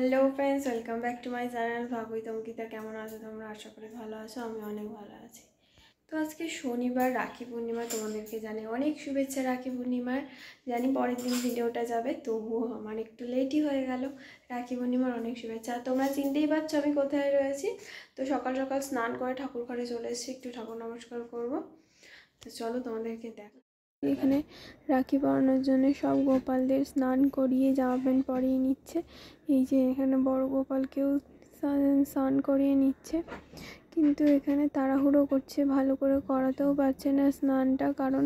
Hello friends, welcome back to my channel. ভাবি তমকিতা কেমন আছো তোমরা? আশা করি ভালো আছো। আমি অনেক ভালো আছি। তো আজকে শনিবার, রাখি পূর্ণিমা। তোমাদেরকে জানি অনেক শুভেচ্ছা রাখি পূর্ণিমার। জানি পরের দিন ভিডিওটা যাবে, তবুও আমার একটু লেটই হয়ে গেল। রাখি পূর্ণিমার অনেক শুভেচ্ছা। তোমরা চিনতেই পারছো আমি কোথায় রয়েছি। তো সকাল সকাল স্নান করে ঠাকুর ঘরে চলে এসেছি, একটু ঠাকুর নমস্কার করব। তো চলো তোমাদেরকে দেখো। এখানে রাখি পরানোর জন্য সব গোপালদের স্নান করিয়ে জামা প্যান্ট পরিয়ে নিচ্ছে। এই যে এখানে বড় গোপালকেও স্নান করিয়ে নিচ্ছে, কিন্তু এখানে তাড়াহুড়ো করছে, ভালো করে করাতেও পারছে না স্নানটা, কারণ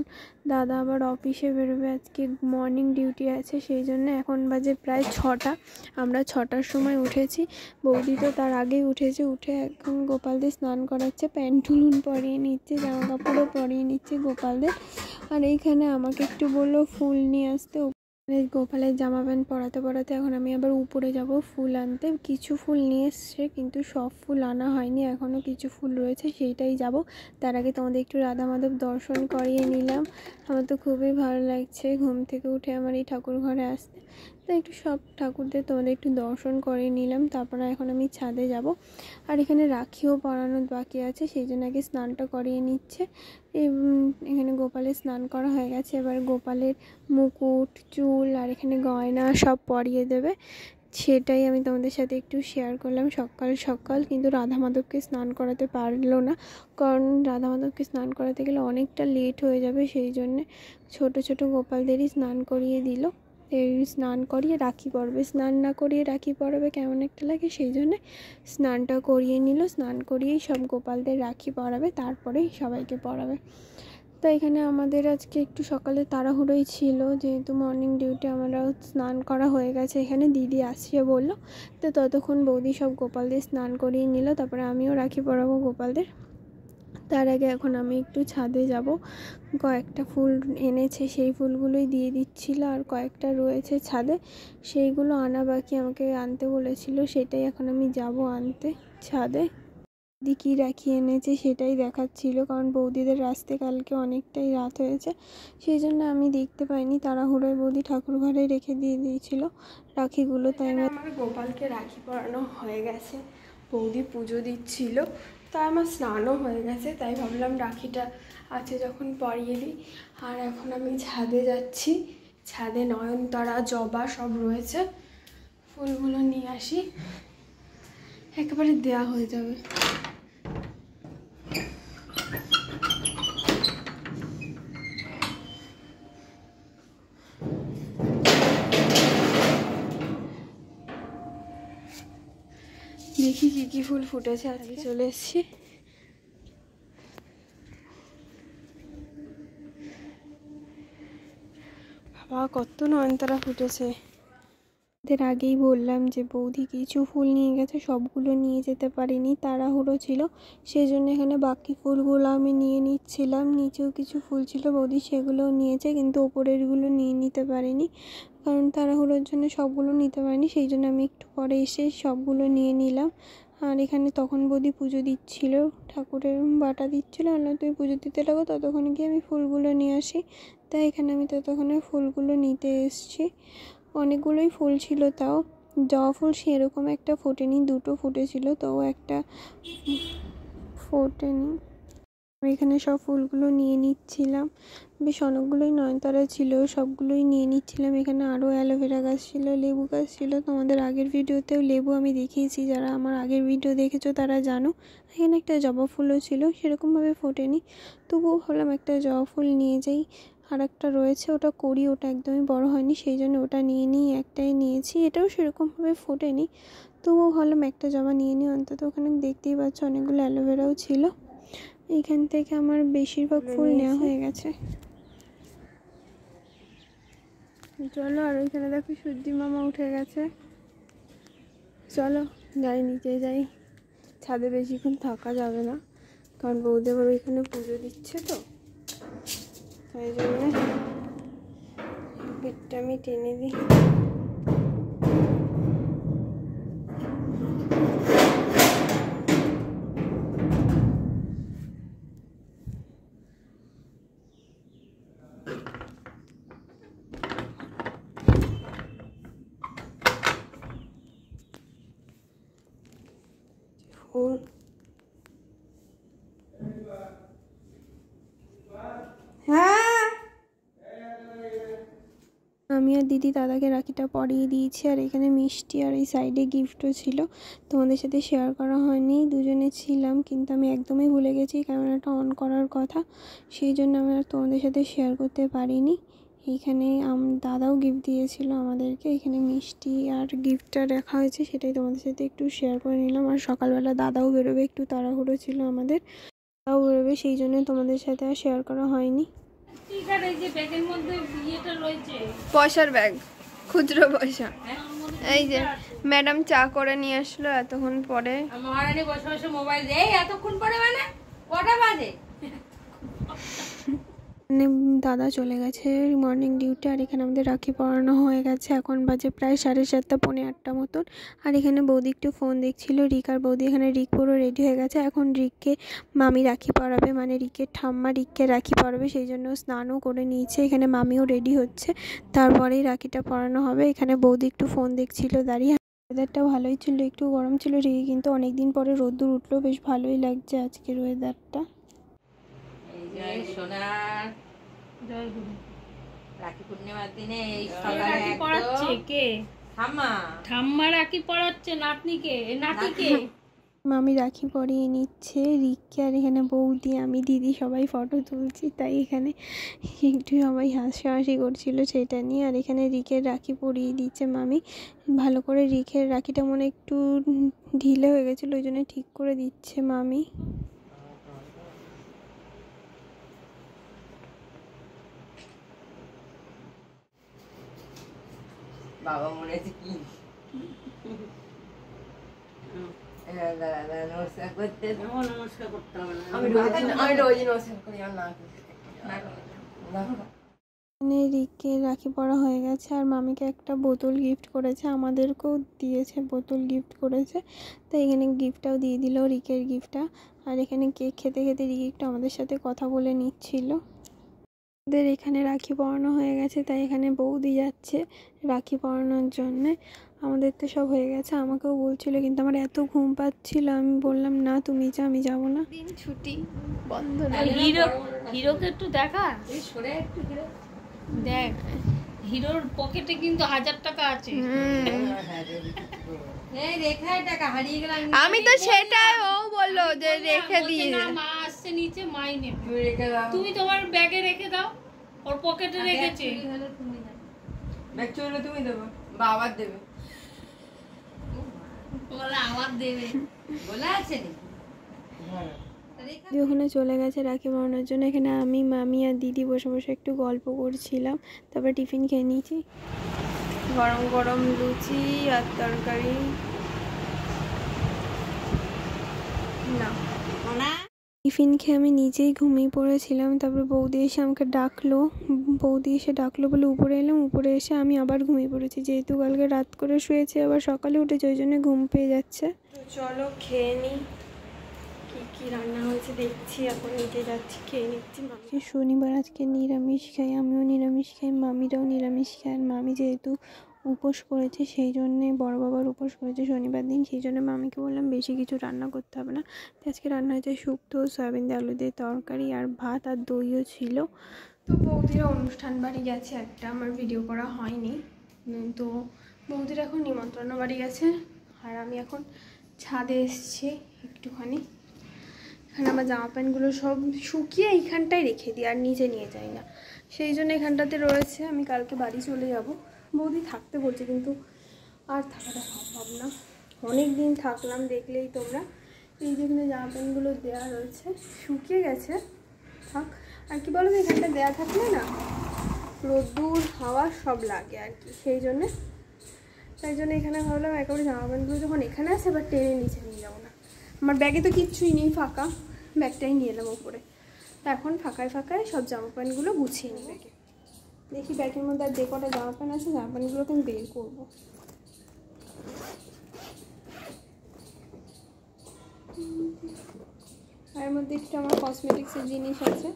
দাদা আবার অফিসে বেরোবে, আজকে মর্নিং ডিউটি আছে। সেই জন্য এখন বাজে প্রায় 6টা। আমরা 6টার সময় উঠেছি, বৌদি তো তার আগেই উঠেছে। উঠে এখন গোপালদের স্নান করাচ্ছে, প্যান্টুলুন পরিয়ে নিচ্ছে, জামা কাপড়ও পরিয়ে নিচ্ছে গোপালদের। আর এইখানে আমাকে একটু বললো ফুল নিয়ে আসতে। গোপালের জামা প্যান্ট পরাতে পরাতে এখন আমি আবার উপরে যাব ফুল আনতে। কিছু ফুল নিয়ে এসছে, কিন্তু সব ফুল আনা হয়নি, এখনও কিছু ফুল রয়েছে, সেইটাই যাব। তার আগে তোমাদের একটু রাধা মাধব দর্শন করিয়ে নিলাম। আমার তো খুবই ভালো লাগছে ঘুম থেকে উঠে আমার এই ঠাকুর ঘরে আসতে। তো একটু সব ঠাকুরদের তোমাদের একটু দর্শন করিয়ে নিলাম, তারপরে এখন আমি ছাদে যাব। আর এখানে রাখিও পরানোর বাকি আছে, সেই জন্য আগে স্নানটা করিয়ে নিচ্ছে। এখানে গোপালের স্নান করা হয়ে গেছে, এবার গোপালের মুকুট, চুল আর এখানে গয়না সব পরিয়ে দেবে। সেটাই আমি তোমাদের সাথে একটু শেয়ার করলাম সকাল সকাল। কিন্তু রাধা মাধবকে স্নান করাতে পারলো না, কারণ রাধা মাধবকে স্নান করাতে গেলে অনেকটা লেট হয়ে যাবে। সেই জন্যে ছোট ছোট গোপালদেরই স্নান করিয়ে দিল। এই স্নান করিয়ে রাখি পরবে, স্নান না করিয়ে রাখি পরাবে কেমন একটা লাগে, সেই জন্যে স্নানটা করিয়ে নিল। স্নান করিয়েই সব গোপালদের রাখি পরাবে, তারপরেই সবাইকে পরাবে। তো এখানে আমাদের আজকে একটু সকালে তাড়াহুড়োই ছিল, যেহেতু মর্নিং ডিউটি আমরা স্নান করা হয়ে গেছে। এখানে দিদি আসছে বললো, তো ততক্ষণ বৌদি সব গোপালদের স্নান করিয়ে নিল, তারপরে আমিও রাখি পরাবো গোপালদের। তার আগে এখন আমি একটু ছাদে যাব। কয়েকটা ফুল এনেছে, সেই ফুলগুলোই দিয়ে দিচ্ছিল, আর কয়েকটা রয়েছে ছাদে, সেইগুলো আনা বাকি, আমাকে আনতে বলেছিল। সেটাই এখন আমি যাব আনতে ছাদে। দিদি কী রাখি এনেছে সেটাই দেখাচ্ছিল, কারণ বৌদিদের আসতে কালকে অনেকটাই রাত হয়েছে, সেই জন্য আমি দেখতে পাইনি। তাড়াহুড়োয় বৌদি ঠাকুর ঘরে রেখে দিয়ে দিয়েছিল রাখিগুলো। তাই আমার গোপালকে রাখি পরানো হয়ে গেছে, বৌদি পুজো দিচ্ছিল, তাই আমার স্নানও হয়ে গেছে। তাই ভাবলাম রাখিটা আছে যখন পরিয়ে দিই। আর এখন আমি ছাদে যাচ্ছি, ছাদে নয়নতারা, জবা সব রয়েছে, ফুলগুলো নিয়ে আসি, একেবারে দেয়া হয়ে যাবে। দেখি কী কী ফুল ফুটেছে। আজকে চলে এসেছি। বাবা, কত নয়নতারা ফুটেছে। এর আগেই বললাম যে বৌদি কিছু ফুল নিয়ে গেছে, সবগুলো নিয়ে যেতে পারিনি, তাড়াহুড়ো ছিল, সেই জন্য এখানে বাকি ফুলগুলো আমি নিয়ে নিচ্ছিলাম। নিচেও কিছু ফুল ছিল, বৌদি সেগুলোও নিয়েছে, কিন্তু ওপরেরগুলো নিয়ে নিতে পারিনি, কারণ তাড়াহুড়োর জন্য সবগুলো নিতে পারিনি। সেই জন্য আমি একটু পরে এসে সবগুলো নিয়ে নিলাম। আর এখানে তখন বৌদি পুজো দিচ্ছিল, ঠাকুরের বাটা দিচ্ছিল। আল্লাহ তুই পুজো দিতে লাগো, ততক্ষণে গিয়ে আমি ফুলগুলো নিয়ে আসি। তাই এখানে আমি ততক্ষণে ফুলগুলো নিতে এসেছি। অনেকগুলোই ফুল ছিল, তাও জবা ফুল সেরকম একটা ফোটেনি, দুটো ফুটেছিল, তাও একটা ফোটেনি। আমি এখানে সব ফুলগুলো নিয়ে নিচ্ছিলাম, বেশ অনেকগুলোই নয়নতারা ছিল, সবগুলোই নিয়ে নিচ্ছিলাম। এখানে আরও অ্যালোভেরা গাছ ছিল, লেবু গাছ ছিল। তোমাদের আগের ভিডিওতেও লেবু আমি দেখিয়েছি, যারা আমার আগের ভিডিও দেখেছো তারা জানো। এখানে একটা জবা ফুলও ছিল, সেরকমভাবে ফোটেনি, তবুও ভাবলাম একটা জবা ফুল নিয়ে যাই। আর একটা রয়েছে, ওটা করি, ওটা একদমই বড় হয়নি, সেই জন্য ওটা নিয়ে নিই, একটাই নিয়েছি। এটাও সেরকমভাবে ফোটেনি, তবুও ভাবলাম একটা জবা নিয়ে নিই অন্তত। ওখানে দেখতেই পাচ্ছ অনেকগুলো অ্যালোভেরাও ছিল। এইখান থেকে আমার বেশিরভাগ ফুল নেওয়া হয়ে গেছে। চলো, আর ওইখানে দেখো সূর্যি মামা উঠে গেছে। চলো যাই, নিচে যাই। ছাদে বেশিক্ষণ থাকা যাবে না, কারণ বৌদি আবার ওইখানে পুজো দিচ্ছে, তো তাই জন্য পেটটা আমি টেনে দিই। ওর হ্যাঁ, আমি আর দিদি দাদাকে রাখিটা পরিয়ে দিয়েছি। আর এখানে মিষ্টি আর এই সাইডে গিফটও ছিল, তোমাদের সাথে শেয়ার করা হয়নি। দুজনে ছিলাম কিন্তু আমি একদমই ভুলে গেছি ক্যামেরাটা অন করার কথা, সেই জন্য আমি আর তোমাদের সাথে শেয়ার করতে পারিনি। এইখানে দাদাও গিফট দিয়েছিল আমাদেরকে। এখানে মিষ্টি আর গিফটটা রাখা হয়েছে, সেটাই তোমাদের সাথে একটু শেয়ার করে নিলাম। আর সকালবেলা দাদাও বেরোবে, একটু তাড়াহুড়ো ছিল আমাদের, দাদাও বেরোবে, সেই জন্য তোমাদের সাথে আর শেয়ার করা হয়নি। পয়সার ব্যাগ, খুচরো পয়সা। এই যে ম্যাডাম চা করে নিয়ে আসলো এতক্ষণ পরে। মহারানী বসে বসে মোবাইল দেয় এতক্ষণ পরে, মানে কটা বাজে? দাদা চলে গেছে মর্নিং ডিউটি। আর এখানে আমাদের রাখি পরানো হয়ে গেছে, এখন বাজে প্রায় 7:30 পৌনে 8টা মতন। আর এখানে বৌদি একটু ফোন দেখছিল, রিক আর বৌদি। এখানে রিক পুরো রেডি হয়ে গেছে, এখন রিককে মামি রাখি পরাবে, মানে রিকের ঠাম্মা রিককে রাখি পরাবে, সেই জন্য স্নানও করে নিয়েছে। এখানে মামিও রেডি হচ্ছে, তারপরেই রাখিটা পরানো হবে। এখানে বৌদি একটু ফোন দেখছিল দাঁড়িয়ে। ওয়েদারটা ভালোই ছিল, একটু গরম ছিল ঠিকই, কিন্তু অনেকদিন পরে রোদ্দুর উঠলো, বেশ ভালোই লাগছে আজকের ওয়েদারটা। রাখি পূর্ণিমার দিনে এই সকালে পড়াচ্ছে কে? ঠাম্মা রাখি পড়াচ্ছে নাতনিকে, নাতিকে। মামি রাখি পরিয়ে নিচ্ছে রিককে। আর এখানে বৌদি, আমি, দিদি সবাই ফটো তুলছি, তাই এখানে একটু সবাই হাসাহাসি করছিল সেটা নিয়ে। আর এখানে রিকের রাখি পরিয়ে দিচ্ছে মামি ভালো করে। রিকের রাখিটা মনে একটু ঢিলে হয়ে গেছিলো, ওই জন্য ঠিক করে দিচ্ছে মামি। বাবা মনে হচ্ছে কি নমস্কার করতে, নমস্কার করতে হবে না, আমি রোজ নমস্কার করি। আর না রিককে রাখি পরা হয়ে গেছে। আর মামিকে একটা বোতল গিফট করেছে, আমাদেরকেও দিয়েছে, বোতল গিফট করেছে। তো এখানে গিফটটাও দিয়ে দিল, রিকের গিফটটা। আর এখানে কেক খেতে খেতে রিক একটু আমাদের সাথে কথা বলে নিচ্ছিল। আমাদের এখানে রাখি পরানো হয়ে গেছে, তাই এখানে বৌদি যাচ্ছে রাখি পরানোর জন্যে। আমাদের তো সব হয়ে গেছে, আমাকেও বলছিল, কিন্তু আমার এত ঘুম পাচ্ছিল, আমি বললাম না তুমি যা, আমি যাবো না। দিন ছুটি বন্ধ না। হিরোকে একটু দেখা, সরে একটু হিরো দেখ। হিরোর পকেটে কিন্তু 1000 টাকা আছে। আমি তো সেটাই, ও বললো যে রেখে দিয়ে, মা আসছে নিচে, মাই নেবে, তুমি তোমার ব্যাগে রেখে দাও, ওর পকেটে রেখেছে। ব্যাগ চলে তুমি দেবো, বা আবার দেবে, বলে আবার দেবে বলে আছে ওখানে চলে গেছে রাখি পরানোর জন্য। এখানে আমি, মামি আর দিদি বসে বসে একটু গল্প করছিলাম, তারপরে টিফিন খেয়ে নিয়েছি। গরম গরম লুচি আর তরকারি। না, টিফিন খেয়ে আমি নিজেই ঘুমিয়ে পড়েছিলাম। তারপরে বৌদি এসে আমাকে ডাকলো, বলে উপরে এলাম। উপরে এসে আমি আবার ঘুমিয়ে পড়েছি, যেহেতু কালকে রাত করে শুয়েছি, আবার সকালে উঠেছি, ওই জন্য ঘুম পেয়ে যাচ্ছে। তো চলো খেয়ে নিই, কি রান্না হয়েছে দেখছি। এখন এগিয়ে যাচ্ছি, খেয়ে নিচ্ছি। শনিবার আজকে নিরামিষ খাই, আমিও নিরামিষ খাই, মামিরাও নিরামিষ খাই। আর মামি যেহেতু উপোস করেছে, সেই জন্যে বড় বাবার উপোস করেছে শনিবার দিন, সেই জন্য মামিকে বললাম বেশি কিছু রান্না করতে হবে না। তো আজকে রান্না হয়েছে শুক্তো, সয়াবিন দিয়ে আলু দিয়ে তরকারি, আর ভাত আর দইও ছিল। তো বৌদিরা অনুষ্ঠান বাড়ি গেছে একটা, আমার ভিডিও করা হয়নি। তো বৌদিরা এখন নিমন্ত্রণ বাড়ি গেছে, আর আমি এখন ছাদে এসেছি একটুখানি। এখানে আমার জামা প্যান্টগুলো সব শুকিয়ে এইখানটায় রেখে দিই, আর নিচে নিয়ে যাই না, সেই জন্য এখানটাতে রয়েছে। আমি কালকে বাড়ি চলে যাব, বৌদি থাকতে বলছে, কিন্তু আর থাকাটা সম্ভব না। অনেক দিন থাকলাম, দেখলেই তোমরা। এই যেখানে জামা প্যান্টগুলো দেওয়া রয়েছে শুকিয়ে গেছে, থাক। আর কি বলো, এখানটা দেওয়া থাকলে না রোদ্দুর হাওয়া সব লাগে আর কি, সেই জন্য এখানে ভাবলাম একেবারে জামা প্যান্টগুলো যখন এখানে আছে, এবার টেনে নিচে নিয়ে যাবো না। আমার ব্যাগে তো কিচ্ছুই নেই, ফাঁকা, ব্যাগটাই নিয়ে এলাম উপরে। তো এখন ফাঁকায় সব জামা প্যান্টগুলো গুছিয়ে নিই ব্যাগে। দেখি ব্যাগের মধ্যে আর যে কটা জামা প্যান্ট আছে, জামা প্যান্টগুলোকে আমি বের করবো। এর মধ্যে একটু আমার কসমেটিক্সের জিনিস আছে।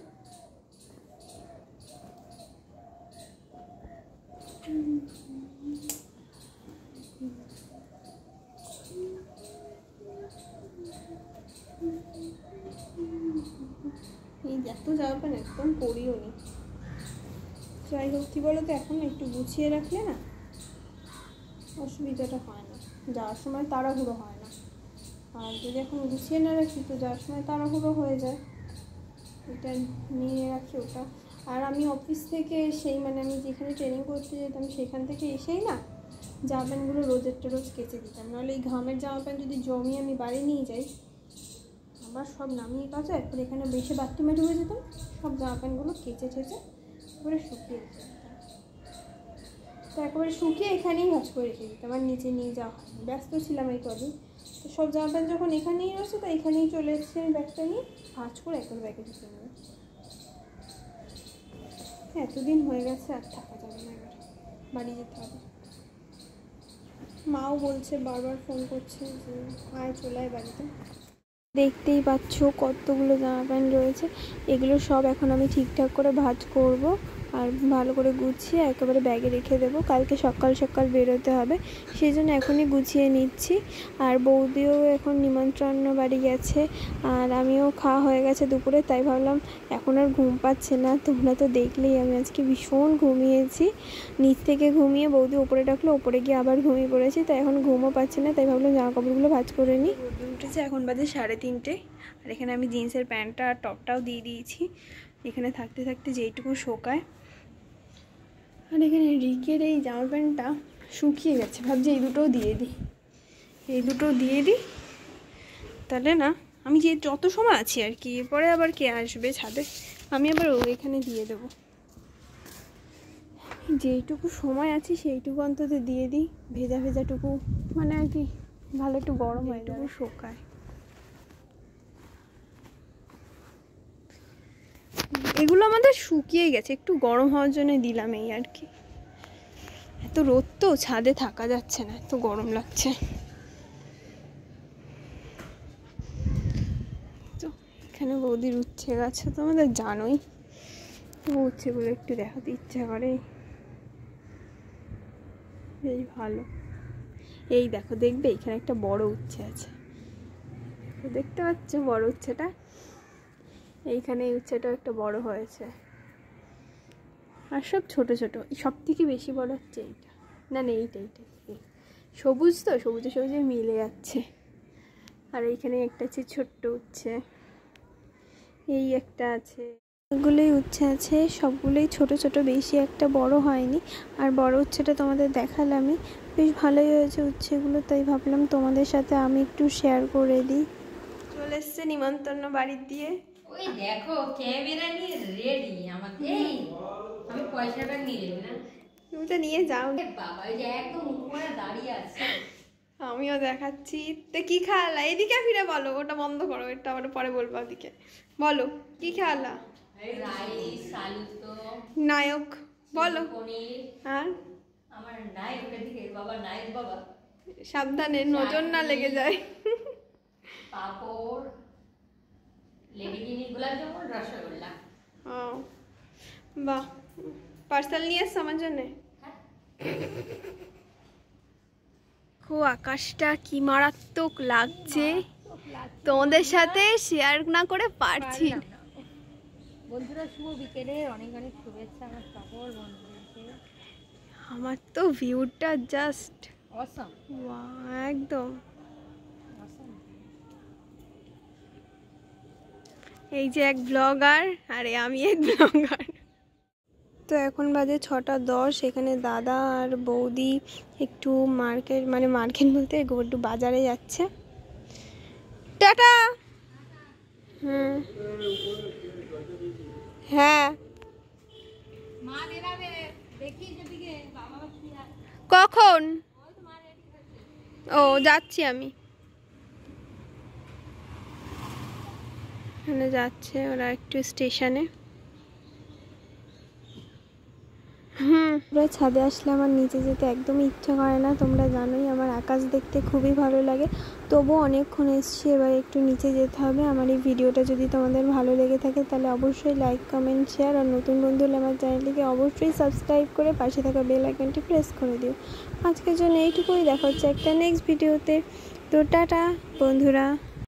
এত জামা প্যান্ট একদম পরিও নি। যাই হোক, কী বলো তো, এখন একটু গুছিয়ে রাখলে না অসুবিধাটা হয় না, যাওয়ার সময় তাড়াহুড়ো হয় না। আর যদি এখন গুছিয়ে না রাখি তো যাওয়ার সময় তাড়াহুড়ো হয়ে যায়। এটা নিয়ে রাখি ওটা। আর আমি অফিস থেকে এসেই, মানে আমি যেখানে ট্রেনিং করতে যেতাম সেখান থেকে এসেই না জামা প্যান্টগুলো রোজেরটা রোজ কেচে দিতাম, নাহলে এই ঘামের জামা প্যান্ট যদি জমিয়ে আমি বাড়ি নিয়ে যাই আবার সব নামিয়ে কাচা, এরপর এখানে বেশি বাথরুমে ঢুকে যেতাম, সব জামা প্যান্টগুলো কেচে ঠেচে একেবারে শুকিয়ে দিতাম। তো একেবারে শুকিয়ে এখানেই ভাঁজ করে রেখে দিতাম, আর নিচে নিয়ে যাওয়া হয়নি, ব্যস্ত ছিলাম এই কদিন। তো সব জামা প্যান্ট যখন এখানেই রয়েছে তো এখানেই চলে এসেছি আমি ব্যাগটা নিয়ে, ভাঁজ করে একবার ব্যাগে ঢুকে নেব। এতদিন হয়ে গেছে, আর থাকা যাবে না, এবার বাড়ি যেতে হবে। মাও বলছে, বারবার ফোন করছে যে আয় চলে আয় বাড়িতে। দেখতেই পাচ্ছ কতগুলো জামা প্যান্ট রয়েছে, এগুলো সব এখন আমি ঠিকঠাক করে ভাঁজ করব আর ভালো করে গুছিয়ে একেবারে ব্যাগে রেখে দেবো। কালকে সকাল সকাল বেরোতে হবে, সেই জন্য এখনই গুছিয়ে নিচ্ছি। আর বৌদিও এখন নিমন্ত্রণ বাড়ি গেছে, আর আমিও খাওয়া হয়ে গেছে দুপুরে, তাই ভাবলাম এখন আর ঘুম পাচ্ছে না। তোমরা তো দেখলেই আমি আজকে ভীষণ ঘুমিয়েছি, নিচ থেকে ঘুমিয়ে বৌদি ওপরে ডাকলো, ওপরে গিয়ে আবার ঘুমিয়ে পড়েছি, তাই এখন ঘুমও পাচ্ছে না, তাই ভাবলাম জামা কাপড়গুলো ভাঁজ করে নিই। উঠেছে, এখন বাজে 3:30, আর এখানে আমি জিন্সের প্যান্টটা আর টপটাও দিয়ে দিয়েছি, এখানে থাকতে থাকতে যেইটুকু শোকায়। আর এখানে রিকের এই জামা প্যান্টটা শুকিয়ে গেছে, ভাবছি এই দুটোও দিয়ে দিই, তাহলে না আমি যে যত সময় আছি আর কি, এরপরে আবার কে আসবে ছাদে, আমি আবার এখানে দিয়ে দেবো। যেইটুকু সময় আছে সেইটুকু অন্তত দিয়ে দিই, ভেজা ভেজাটুকু মানে আর কি ভালো একটু গরম হয়, এটুকু শোকায়। এগুলো আমাদের শুকিয়ে গেছে, একটু গরম হওয়ার জন্য দিলাম এই আর কি। এত রোদ তো, ছাদে থাকা যাচ্ছে না, এত গরম লাগছে। তো এখানে বৌদির উচ্ছে গাছ তো আমাদের জানোই, উচ্ছেগুলো একটু দেখাতে ইচ্ছা করে, এই ভালো। এই দেখো, দেখবে এখানে একটা বড় উচ্ছে আছে, দেখতে পাচ্ছ বড় উচ্ছেটা, এইখানে এই উচ্ছেটা একটা বড় হয়েছে, আর সব ছোট ছোট। সব থেকে বেশি বড় হচ্ছে এইটা, না এইটা সবুজ, তো সবুজে সবুজে মিলে যাচ্ছে। আর এইখানে একটা আছে ছোট্ট উচ্ছে, এই একটা আছে, সবগুলোই উচ্ছে আছে, সবগুলোই ছোট ছোট, বেশি একটা বড় হয়নি। আর বড় উচ্ছেটা তোমাদের দেখালামই, বেশ ভালোই হয়েছে উচ্ছেগুলো, তাই ভাবলাম তোমাদের সাথে আমি একটু শেয়ার করে দিই। চলে এসছে নিমন্ত্রণ বাড়ির দিয়ে, ওই দেখো ক্যামেরা নিয়ে রেডি আমাদের। এই আমি পয়সাটা নিয়ে যাবো না, তুমি তো নিয়ে যাও। বাবা ওই যে একদম উপরে দাঁড়িয়ে আছে, আমিও দেখাচ্ছি। তো কি খাওয়ালা, এদিকে ফিরে বলো, ওটা বন্ধ করো, এটা আবার পরে বলবো। ওদিকে বলো কি খাওয়ালা। রাইস, আলু তো নায়ক বলো। পনির, আর আমার নায়কের দিকে বাবা, নায়ক বাবা সাবধানে নজর না লেগে যায়। পাপড়, লেডি জিনিস, গোলাপ জামুন, রসগোল্লা। ও বাহ, পার্সেল নিয়ে এসছো আমার জন্যে। খুব আকাশটা কি মারাত্মক লাগছে, তোমাদের সাথে শেয়ার না করে পারছি না। বন্ধুরা শুভ বিকেলে অনেক অনেক শুভেচ্ছা আমার সকল বন্ধুদেরকে। আমার তো ভিউটা জাস্ট অসম, একদম। এই যে এক ব্লগার, আরে আমি এক ব্লগার। তো এখন বাজে 6:10, এখানে দাদা আর বৌদি একটু মার্কেট বলতে একটু বাজারে যাচ্ছে। টাটা। হ্যাঁ, কখন? ও যাচ্ছি আমি, এখানে যাচ্ছে ওরা একটু স্টেশনে। ছাদে আসলে আমার নিচে যেতে একদমই ইচ্ছা করে না, তোমরা জানোই আমার আকাশ দেখতে খুবই ভালো লাগে, তবুও অনেকক্ষণ এসছি, এবার একটু নিচে যেতে হবে। আমার এই ভিডিওটা যদি তোমাদের ভালো লেগে থাকে তাহলে অবশ্যই লাইক, কমেন্ট, শেয়ার, আর নতুন বন্ধু হলে আমার চ্যানেলটিকে অবশ্যই সাবস্ক্রাইব করে পাশে থাকা বেল আইকনটি প্রেস করে দিও। আজকের জন্য এইটুকুই, দেখা হচ্ছে একটা নেক্সট ভিডিওতে। তো টাটা বন্ধুরা।